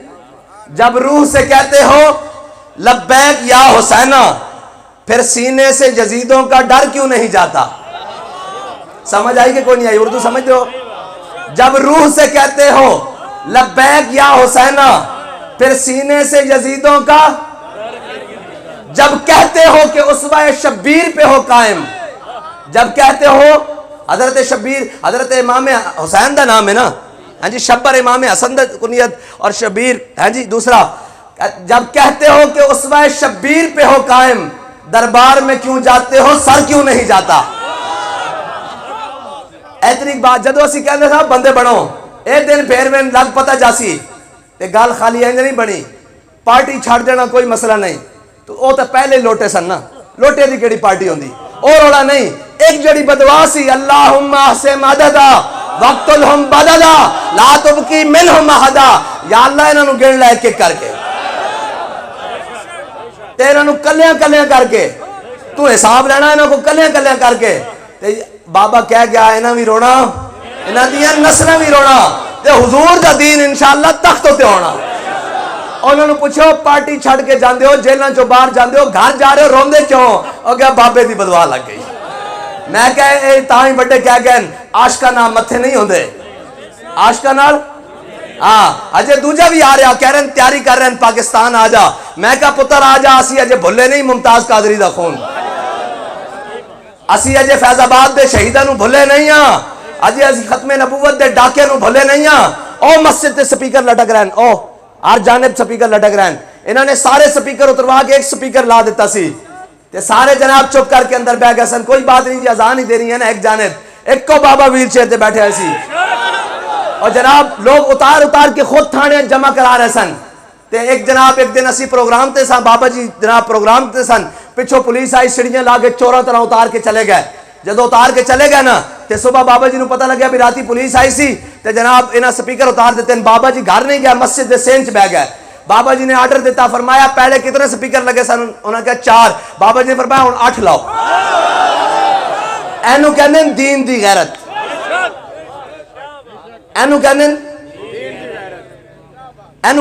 جب روح سے کہتے ہو لبیک یا حسینہ پھر سینے سے یزیدوں کا ڈر کیوں نہیں جاتا سمجھ آئی کہ کوئی نہیں آئی اردو سمجھ دو جب روح سے کہتے ہو لبیک یا حسینہ پھر سینے سے یزیدوں کا جب کہتے ہو کہ اسوہ شبیر پہ ہو قائم جب کہتے ہو حضرت شبیر حضرت امام حسین دا نام ہے نا ہاں جی شبر امام حسن دا کنیت اور شبیر ہاں جی دوسرا جب کہتے ہو کہ اسوہ شبیر پہ ہو قائم دربار میں کیوں جاتے ہو سر کیوں نہیں جاتا اتنی بات جدو اسی کہتے تھا بندے بنو ایک دن پھر میں لگ پتہ جاسی تے گال خالی اینج نہیں بنی پارٹی چھاڑ دینا کوئی مسئلہ نہیں تو وہ تو پہلے لوٹے سن نا لوٹے دی کیڑی پارٹی ہوندی اور روڑا نہیں ایک جڑی بدواسی اللہم احسن مددا وقتلہم بددا لا تبکی منہم احدا یا اللہ انہوں گن لے کے کر کے تیرے انہوں کلیاں کلیاں کر کے تو حساب لینا انہوں کو کلیاں کلیاں کر کے بابا کہہ گیا انہوں بھی رونا انہوں دیا نسلیں بھی رونا تے حضور دا دین انشاءاللہ تخت ہوتے ہونا انہوں نے پوچھو پارٹی چھڑ کے جاندے ہو جیلوں چو باہر جاندے ہو گھر جا رہے ہو روندے کیوں اور کیا بابے دی بدوا لگ گئی میں کہے تاں بڑے کیا گئے عاشقہ نام متھے نہیں ہوندے عاشقہ نال اجے دوجہ بھی آ رہا کہہ رہے ہیں تیاری کر رہے ہیں پاکستان آ جا میں کہا پتر آ جا اسی اجے بھلے نہیں ممتاز قادری دا خون اسی اجے فیض آباد دے شہیدہ نو بھلے نہیں ہاں اجے اسی ختم نبوت دے ڈاکے نو بھلے نہیں ہاں او مسجد دے سپیکر لٹک رہے ہیں او ہر جانب سپیکر لٹک رہے ہیں انہوں نے سارے سپیکر اتروا کے ایک سپیکر لا دیتا سی تے سارے جناب چپ کر کے اندر بیٹھ گئے سن کوئی بات نہیں جی اذان ہی دے رہی ہے نا ایک جانب ایک کو بابا ویل چیئر تے بیٹھے ایسی اور جناب لوگ اتار کے خود تھانے جمع کرا رہے سن تے ایک جناب ایک دن اسی پروگرام تے سن بابا جی جناب پروگرام تے سن پچھو پولیس آئی سڑیاں لا کے چورا طرح اتار کے چلے گئے جدو اتار کے چلے گئے نا تے صبح بابا جی نو پتہ لگیا بھی راتی پولیس آئی سی تے جناب انہاں سپیکر اتار دیتے ہیں بابا جی گھر نہیں گیا مسجد دے سینچ بہ گئے بابا جی نے آرڈر دیتا فرمایا پہلے کتنے سپیکر لگے سن انہوں نے کہا 4 بابا جی نے فرمایا ہن 8 لاؤ اینو کہندے دین دی غیرت اینو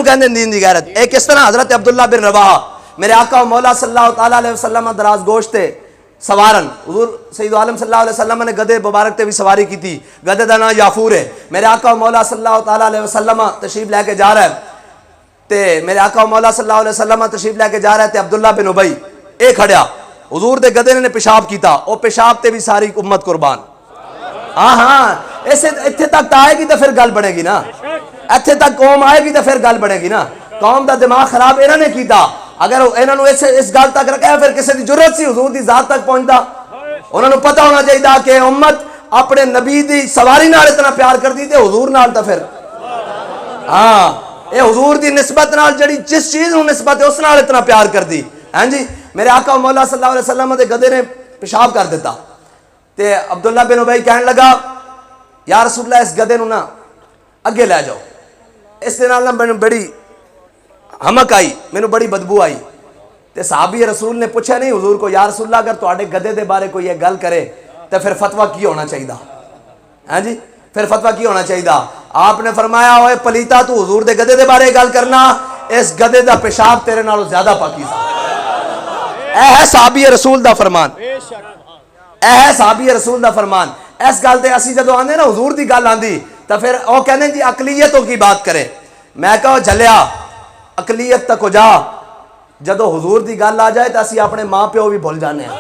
کہندے دین دی غیرت ایک اس طرح حضرت عبداللہ بن رواحہ میرے آقا و مولا صلی اللہ تعالیٰ علیہ وسلم دراز گوشت تھے سوارن حضور سید عالم صلی اللہ علیہ وسلم نے گدے مبارک تے بھی سواری کی تھی گدے دا نام یافور ہے میرے آقا و مولا صلی اللہ تعالیٰ علیہ وسلم تشریف لے کے جا رہا ہے تے میرے آقا و مولا صلی اللہ علیہ وسلم تشریف لے کے جا رہا ہے تے عبداللہ بن ابی اے کھڑیا حضور دے گدے نے پیشاب کیتا او پیشاب تے بھی ساری امت قربان ہاں ایسے اتھے تک آئے گی تو پھر گل بنے گی نا اتھے تک قوم آئے گی تو پھر گل بنے گی نا قوم دا دماغ خراب انہوں نے کیتا اگر انہوں نے اس گل تک رکھا پھر کسی دی ضرورت سی حضور دی ذات تک پہنچتا انہوں نے پتہ ہونا چاہیے کہ امت اپنے نبی دی سواری نال اتنا پیار کر دی تے حضور نال تا پھر اے حضور دی نسبت نال جڑی جس چیز نو نسبت ہے اس نال اتنا پیار کر دی ہاں جی میرے آقا مولا صلی اللہ علیہ وسلم دے گدے نے پیشاب کر دیتا تے عبداللہ بن ابی کہنے لگا یا رسول اللہ اس گدے نو نا اگے لے جاؤ اس دے نال نا میں بڑی ہمک آئی میں بڑی بدبو آئی تے صحابی رسول نے پوچھا نہیں حضور کو یا رسول اللہ اگر تواڈے گدے دے بارے کوئی یہ گل کرے تو پھر فتویٰ کی ہونا چاہیے ہاں جی پھر فتویٰ کی ہونا چاہیے؟ آپ نے فرمایا ہوئے پلیتا تو حضور دے گدے دے بارے گل کرنا، اس گدے دا پیشاب تیرے نالوں زیادہ پاکیزہ۔ اے ہے صحابی رسول دا فرمان، اے ہے صحابی رسول دا فرمان۔ اس گل تے اسی جدو آنے نا حضور دی گل آندی تو پھر وہ کہنے جی اقلیتوں کی بات کرے۔ میں کہو جھلیا اقلیت تک ہو جا، جدو حضور دی گل آ جائے تو اسی اپنے ماں پیو بھی بھول جانے ہیں،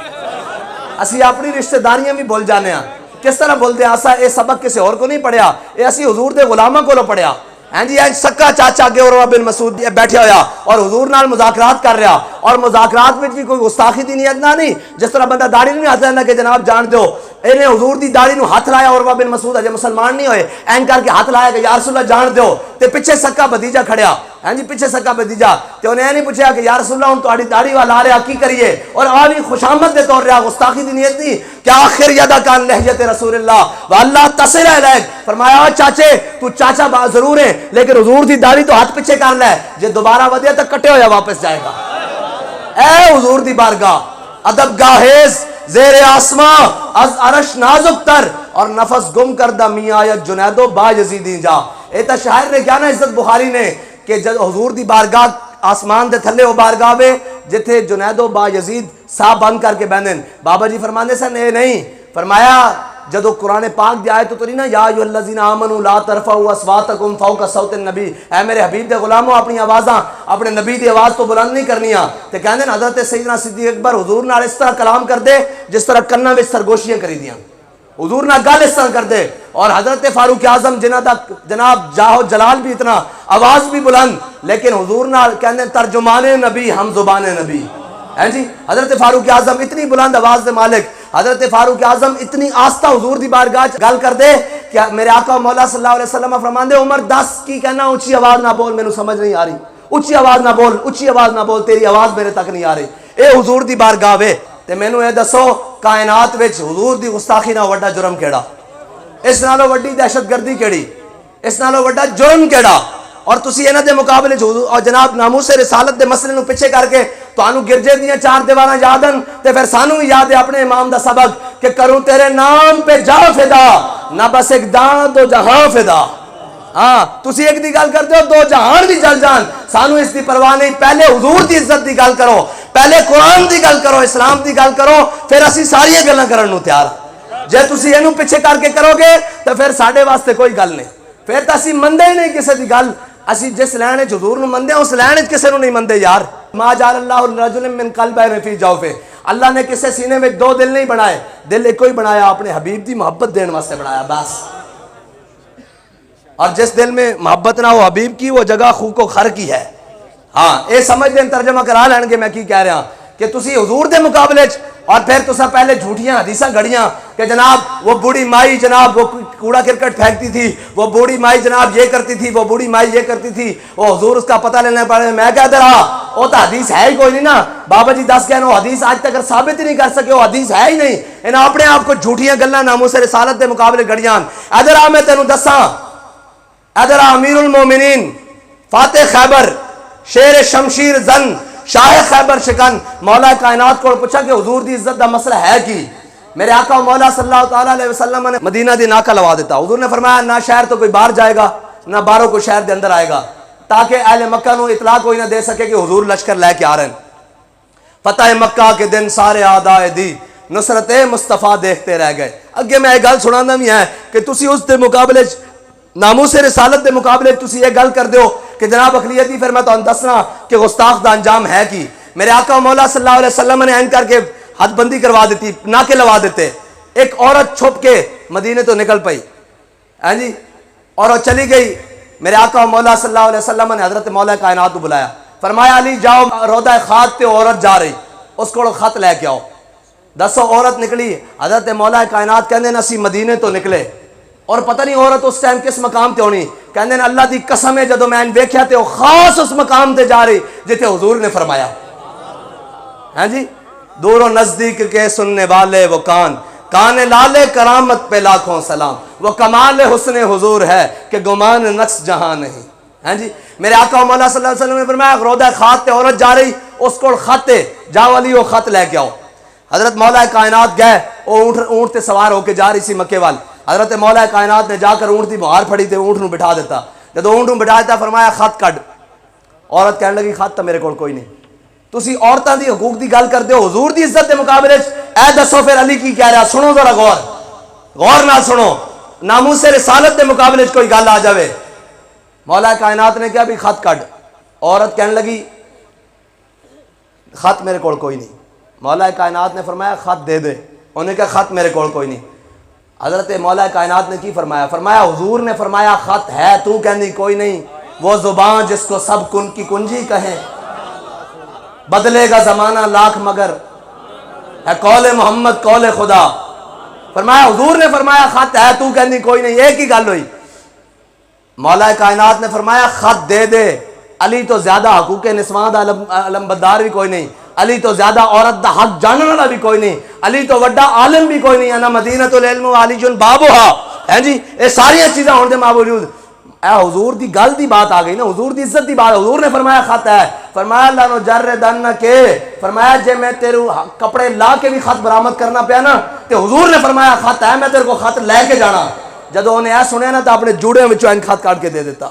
اسی اپنی رشتہ داریاں بھی بھول جانے ہیں۔ کس طرح بولتے ہیں؟ اسا اے سبق کسی اور کو نہیں پڑھیا، اے اسی حضور دے غلامہ کو لو پڑھیا۔ ہاں جی سکا چاچا کے عروہ بن مسعود بیٹھے ہویا اور حضور نال مذاکرات کر رہا، اور مذاکرات میں بھی کوئی گستاخی دی نیت نہ نہیں، جس طرح بندہ داڑھی نہیں ہاتھ لینا کہ جناب جان دو، انہیں حضور دی داڑھی نو ہاتھ لایا عروہ بن مسعود اجے مسلمان نہیں ہوئے، این کر کے ہاتھ لایا کہ یا رسول اللہ جان دو، تے پیچھے سکا بھتیجا کھڑیا، ہاں جی پیچھے سکا بھتیجا، تے انہیں نہیں پوچھا کہ یا رسول اللہ ہن تہاڈی داڑھی والا آ رہا کی کریے، اور آوی خوشامد دے طور رہا، گستاخی دی نیت نہیں کہ آخر یدا کان لہجت رسول اللہ واللہ تصل الیک۔ فرمایا چاچے تو چاچا ضرور ہے لیکن حضور دی داڑھی تو ہاتھ پیچھے کر لے، جے دوبارہ ودیا تو کٹے ہویا واپس جائے گا۔ اے حضور دی بارگاہ ادب گاہیز زیر آسماں از عرش نازک تر اور نفس گم کردہ میاں آیت جنیدو با یزیدی جا۔ ایتا شاعر نے کیا نا عزت بخاری نے کہ جب حضور دی بارگاہ آسمان دے تھلے ہو بارگاہ وے جتھے جنیدو با یزید سا بند کر کے بہنن۔ بابا جی فرمانے سے نہیں فرمایا جدو قرآن پاک دی آیت تو نہیں نا یا ایھا الذین آمنوا لا ترفعوا اصواتکم فوق صوت النبی، اے میرے حبیب دے غلاموں اپنی آوازاں اپنے نبی دی آواز تو بلند نہیں کرنیاں، تے کہندے نا حضرت سیدنا صدیق اکبر حضور نال اس طرح کلام کر دے جس طرح کناں وچ سرگوشیاں کری دیاں، حضور نال گل اس طرح کر دے۔ اور حضرت فاروق اعظم جنہاں دا جناب جاہ و جلال بھی اتنا، آواز بھی بلند، لیکن حضور نال کہندے ترجمان نبی ہم زبان نبی، ہیں جی حضرت فاروق اعظم اتنی بلند آواز دے مالک، حضرت فاروق اعظم اتنی آستہ حضور دی بارگاہ گل کر دے کہ میرے آقا مولا صلی اللہ علیہ وسلم فرماندے عمر 10 کی کہنا اونچی آواز نہ بول، مینوں سمجھ نہیں آ رہی، اونچی آواز نہ بول، اونچی آواز نہ بول، تیری آواز میرے تک نہیں آ رہی۔ اے حضور دی بارگاہ وے تے مینوں اے دسو کائنات وچ حضور دی گستاخی نہ وڈا جرم کیڑا؟ اس نالوں وڈی دہشت گردی کیڑی؟ اس نالوں وڈا جرم کیڑا؟ اور تسی انہاں دے مقابلے اور جناب ناموس رسالت دے مسئلے نو پیچھے کر کے تانوں گرجے دیاں 4 دیواراں یادن تے پھر سانوں بھی یاد ہے اپنے امام دا سبق کہ کروں تیرے نام پہ جا فدا نہ بس ایک دان دو جہاں فدا۔ ہاں تسی ایک دی گل کرتے ہو 2 جہان بھی جل جان، سانوں اس دی پرواہ نہیں، پہلے حضور دی عزت دی گل کرو، پہلے قرآن دی گل کرو، اسلام دی گل کرو، پھر اسی ساری گلاں کرن نو تیار۔ جے تسی اینوں پیچھے کر کے کرو گے تو پھر ساڈے واسطے کوئی گل نہیں، پھر تو اسی مندے ہی نہیں کسی دی گل، اسی جس لین وچ حضور نو مندے اس لین وچ کسے نو نہیں مندے یار۔ ما جعل اللہ لرجل من قلبین فی جوفہ، اللہ نے کسے سینے میں 2 دل نہیں بنائے، دل ایک ہی بنایا، اپنے حبیب دی محبت دین واسطے بنایا بس۔ اور جس دل میں محبت نہ ہو حبیب کی وہ جگہ خوک و خر کی ہے۔ ہاں اے سمجھ لیں ترجمہ کرا لین گے میں کی کہہ رہا کہ تسی حضور دے مقابلے اور پھر تسا پہلے جھوٹیاں حدیثاں گھڑیاں کہ جناب وہ بوڑھی مائی جناب وہ کوڑا کرکٹ پھینکتی تھی، وہ بوڑھی مائی جناب یہ کرتی تھی، وہ بوڑھی مائی یہ کرتی تھی، وہ حضور اس کا پتہ لینے پڑے۔ میں کہہ دے رہا وہ تو حدیث ہے ہی کوئی نہیں نا، بابا جی 10 کہنا وہ حدیث آج تک ثابت ہی نہیں کر سکے، وہ حدیث ہے ہی نہیں، انہیں اپنے آپ کو جھوٹیاں گلاں ناموس رسالت دے مقابلے گھڑیاں۔ ادھر آ میں تینوں دساں، ادھر امیر المومنین فاتح خیبر شیر شمشیر زن شاہ خیبر شکن مولا کائنات کو پوچھا کہ حضور دی عزت دا مسئلہ ہے کی؟ میرے آقا مولا صلی اللہ تعالیٰ علیہ وسلم نے مدینہ دی ناکہ لوا دیتا، حضور نے فرمایا نہ شہر تو کوئی باہر جائے گا نہ باہروں کو شہر دے اندر آئے گا، تاکہ اہل مکہ نو اطلاع کوئی نہ دے سکے کہ حضور لشکر لے کے آ رہے ہیں۔ فتح مکہ کے دن سارے آدائے دی نصرت مصطفیٰ دیکھتے رہ گئے۔ اگے میں ایک گل سنانا بھی ہے کہ تسی اس دے مقابلے ناموس رسالت دے مقابلے تسی یہ گل کر دیو کہ جناب اقلیتی، پھر میں تو دسنا کہ گستاخ دا انجام ہے کی۔ میرے آقا مولا صلی اللہ علیہ وسلم نے این کر کے حد بندی کروا دیتی، ناکے لوا دیتے۔ ایک عورت چھپ کے مدینے تو نکل پئی، ہاں جی، اور وہ چلی گئی۔ میرے آقا مولا صلی اللہ علیہ وسلم نے حضرت مولا کائنات کو بلایا، فرمایا علی جاؤ روضہ خات تے عورت جا رہی، اس کو خط لے کے آؤ۔ 10 عورت نکلی، حضرت مولا کائنات کہندے نا اسی مدینے تو نکلے، اور پتہ نہیں عورت اس ٹائم کس مقام تے ہونی، کہندے نا اللہ دی قسم ہے جدو میں ویکھیا تے وہ خاص اس مقام تے جا رہی جتے حضور نے فرمایا۔ ہاں جی، دور و نزدیک کے سننے والے وہ کان لالے کرامت پہ لاکھوں سلام، وہ کمال حسن حضور ہے کہ گمان نقص جہاں نہیں۔ ہاں جی، میرے آقا مولا صلی اللہ علیہ وسلم نے فرمایا روضہ خات تے عورت جا رہی، اس کو خط تے جاؤ علی وہ خط لے کے آؤ۔ حضرت مولا کائنات گئے، وہ اونٹ تے سوار ہو کے جا رہی سی مکے وال۔ حضرت مولا کائنات نے جا کر اونٹ دی بہار پھڑی تے اونٹ نو بٹھا دیتا. جب اونٹ نو بٹھا دیتا فرمایا خط کڈ. عورت کہنے لگی خط تو میرے کول کوئی نہیں. تسی عورتاں دی حقوق دی گل کردے ہو, حضور دی عزت دے مقابلے اے دسو پھر علی کی کہہ رہا, سنو ذرا غور نال سنو, ناموس رسالت دے مقابلے کوئی گل آ جاوے. مولا کائنات نے کہا بھی خط کڈ. عورت کہنے لگی خط میرے کول کوئی نہیں. مولا کائنات نے فرمایا خط دے دے. انہوں نے کہا خط میرے کول کوئی نہیں. حضرت مولا کائنات نے کی فرمایا؟ فرمایا حضور نے فرمایا خط ہے, تو کہندی کوئی نہیں. وہ زبان جس کو سب کن کی کنجی کہیں, بدلے گا زمانہ لاکھ مگر ہے قول محمد قول خدا. فرمایا حضور نے فرمایا خط ہے, تو کہندی کوئی نہیں. ایک ہی گل ہوئی. مولا کائنات نے فرمایا خط دے دے. علی تو زیادہ حقوق نسواں دا علمبردار بھی کوئی نہیں, علی تو زیادہ عورت دا حق جاننے والا بھی کوئی نہیں, علی تو وڈا عالم بھی کوئی نہیں. انا مدینۃ العلم و علی جن بابھا ہے جی. یہ ساری چیزاں ہونے دے باوجود اے حضور دی گل دی بات آ گئی نا, حضور دی عزت دی بات. حضور نے فرمایا خط ہے. فرمایا لانو جردن کے, فرمایا جے میں تیرے کپڑے لا کے بھی خط برآمد کرنا پیا نا تے حضور نے فرمایا خط ہے, میں تیرے کو خط لے کے جانا. جدو انہیں اے سنیا نا تو اپنے جوڑے وچوں این خط کاٹ کے دے دیتا.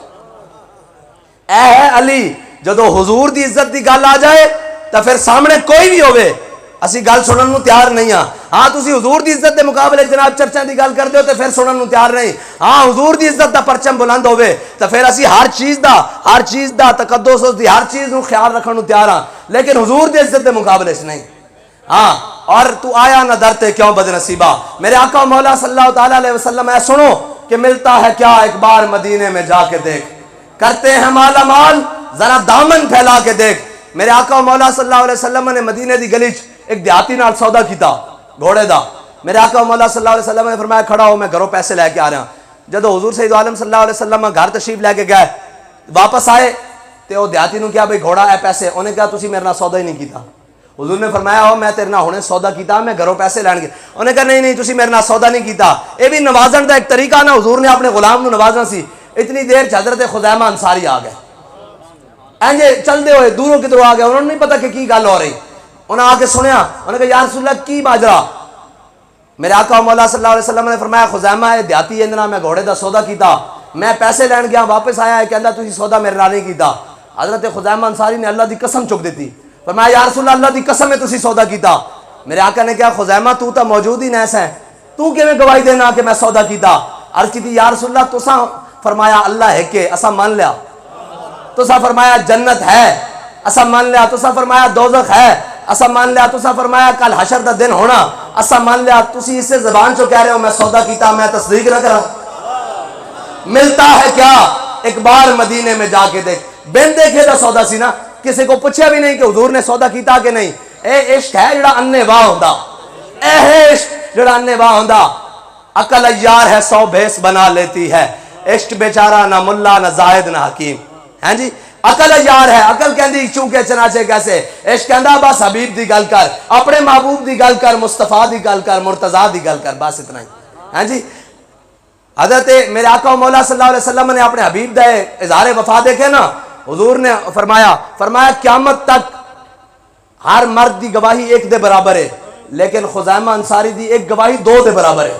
اے ہے علی. جدو حضور دی عزت دی گل آ جائے تو پھر سامنے کوئی بھی ہوئے اسی گل سنن نو تیار نہیں ہاں. ہاں تسی حضور دی عزت دے مقابلے جناب چرچا دی گل کردے ہو تو پھر سنن نو تیار نہیں. ہاں حضور دی عزت دا پرچم بلند ہوئے تو پھر اسی ہر چیز دا تقدس دی ہر چیز نو خیال رکھن نو تیار ہاں, لیکن حضور دی عزت دے مقابلے سے نہیں. ہاں اور تو آیا نہ درتے کیوں بد نصیبہ. میرے آقا مولا صلی اللہ تعالیٰ علیہ وسلم اے سنو کہ ملتا ہے کیا ایک بار مدینے میں جا کے دیکھ, کرتے ہیں مالا مال ذرا دامن پھیلا کے دیکھ. میرے آقا مولا صلی اللہ علیہ وسلم نے مدینے دی گلی ایک دیہاتی نال سودا کیتا گھوڑے دا. میرے آقا مولا صلی اللہ علیہ وسلم نے فرمایا کھڑا ہو, میں گھروں پیسے لے کے آ رہا ہوں. جدو حضور سید عالم صلی اللہ علیہ وسلم گھر تشریف لے کے گئے, واپس آئے تو وہ دیہاتی نو کیا بھئی گھوڑا ہے پیسے. انہیں کہا تسی میرے نال سودا ہی نہیں کیتا. حضور نے فرمایا ہو میں تیرے نال ہونے سودا کیتا, میں گھروں پیسے لین گیا. انہیں کہا نہیں تسی میرے نال سودا نہیں کیتا. یہ بھی نوازن دا ایک طریقہ نا, حضور نے اپنے غلام نو نوازنا سی. اتنی دیر حضرت خزیمہ انصاری آ گئے, اینجے چل دے ہوئے دوروں کدھروں آ گئے. انہوں نے نہیں پتا کہ کی گل ہو رہی. انہیں آ کے سنیا, انہوں نے کہا یا رسول اللہ کی ماجرا. میرے آقا مولا صلی اللہ علیہ وسلم نے فرمایا خزیمہ ہے دیہاتی اندنا میں گھوڑے دا سودا کیتا, میں پیسے لین گیا واپس آیا ہے کہندا تسی سودا میرے نال نہیں کیتا. حضرت خزیمہ انصاری نے اللہ دی قسم چک دیتی. فرمایا یا رسول اللہ دی قسم ہے تسی سودا کیتا. میرے آقا نے کہا خزیمہ تو تا موجود ہی نیس ہے, تو کیویں گواہی دینا کہ میں سودا کیتا. عرض کی یا رسول اللہ تساں فرمایا اللہ ہے کہ اسا مان لیا, تساں فرمایا جنت ہے اسا مان لیا, تساں فرمایا دوزخ ہے اسا مان لیا, تساں فرمایا کل حشر دا دن ہونا اسا مان لیا. تسی اس سے زبان چو کہہ رہے ہو میں سودا کیتا, میں تصدیق نہ کرا. ملتا ہے کیا ایک بار مدینے میں جا کے دیکھ. بن دیکھے دا سودا سی نا, کسی کو پوچھا بھی نہیں کہ حضور نے سودا کیتا کہ نہیں. اے عشق ہے جڑا انے واہ ہوندا, اے عشق جڑا انے واہ ہوندا. عقل عیار ہے 100 بھیس بنا لیتی ہے, عشق بیچارہ نہ ملا نہ زاہد نہ حکیم. ہیں جی عقل عیار ہے, عقل کہندی چونکہ چنانچہ کیسے. عشق کہندا بس حبیب دی گل کر, اپنے محبوب دی گل کر, مصطفیٰ دی گل کر, مرتضیٰ دی گل کر, بس اتنا ہی. ہیں جی حضرت میرے آقا مولا صلی اللہ علیہ وسلم نے اپنے حبیب دا اظہار وفا دیکھے نا. حضور نے فرمایا قیامت تک ہر مرد دی گواہی ایک دے برابر ہے, لیکن خزیمہ انصاری دی ایک گواہی 2 دے برابر ہے,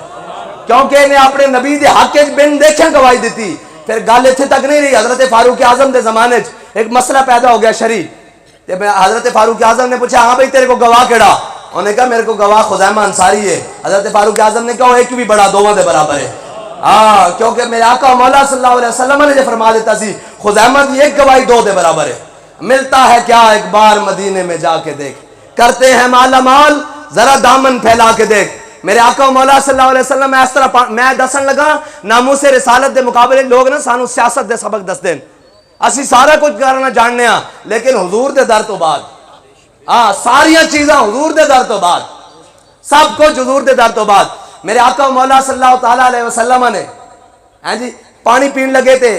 کیونکہ انہیں اپنے نبی دے حق ایک بن دیکھیں گواہی دیتی. پھر گل اتنے تک نہیں رہی. حضرت فاروق اعظم دے زمانے ایک مسئلہ پیدا ہو گیا شرعی. حضرت فاروق اعظم نے پوچھا ہاں بھائی تیرے کو گواہ کیڑا. انہوں نے کہا میرے کو گواہ خزیمہ انصاری ہے. حضرت فاروق اعظم نے کہا ایک بھی بڑا 2 دے برابر ہے. ہاں کیونکہ میرے آقا مولا صلی اللہ علیہ وسلم نے جو فرما دیتا سی خزیمہ کی ایک گواہی 2 دے برابر ہے. ملتا ہے کیا ایک بار مدینے میں جا کے دیکھ, کرتے ہیں مالا مال ذرا دامن پھیلا کے دیکھ. میرے آقا مولا صلی اللہ علیہ وسلم میں اس طرح میں دسن لگا ناموس رسالت دے مقابلے لوگ نا سانو سیاست دے سبق دس دین, اسی سارا کچھ کرنا جاننے ہاں, لیکن حضور دے در تو بعد ساریاں چیزاں حضور دے در تو بعد, سب کچھ حضور دے در تو بعد. میرے آقا مولا صلی اللہ تعالیٰ علیہ وسلم نے جی پانی پین لگے تھے.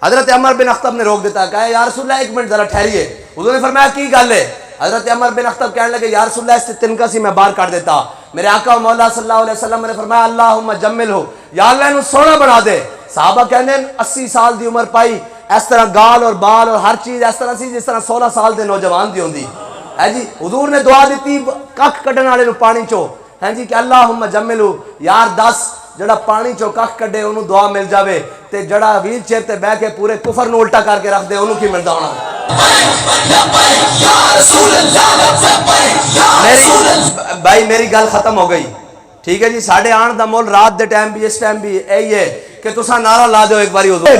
حضرت عمر بن اخطب نے روک دیتا, کہا یا رسول اللہ 1 منٹ ذرا ٹھہریے. حضور نے فرمایا کی گل ہے. حضرت عمر بن اخطب کہنے لگے یا رسول اللہ اس سے تنکا سی میں باہر کر دیتا. میرے آقا مولا صلی اللہ علیہ وسلم نے فرمایا اللہم جمل ہو, یا اللہ انہوں سونا بنا دے. صحابہ کہنے 80 سال دی عمر پائی, اس طرح گال اور بال اور ہر چیز اس طرح سی جس طرح 16 سال دے نوجوان دی ہوندی ہے جی. حضور نے دعا دیتی ککھ کڈن والے نو پانی چو, ہیں جی کہ اللہم جمل ہو, یار دس جڑا پانی چو کخ کڈے انہوں دعا مل جاوے تے جڑا ویل چیئر تے بہ کے پورے کفر نو الٹا کر کے رکھ دے انہوں کی ملدا ہونا. بھائی میری گل ختم ہو گئی ٹھیک ہے جی. ساڑھے آن دا مول رات دے ٹائم بھی اس ٹائم بھی یہی ہے کہ تساں نعرہ لا دو ایک باری حضور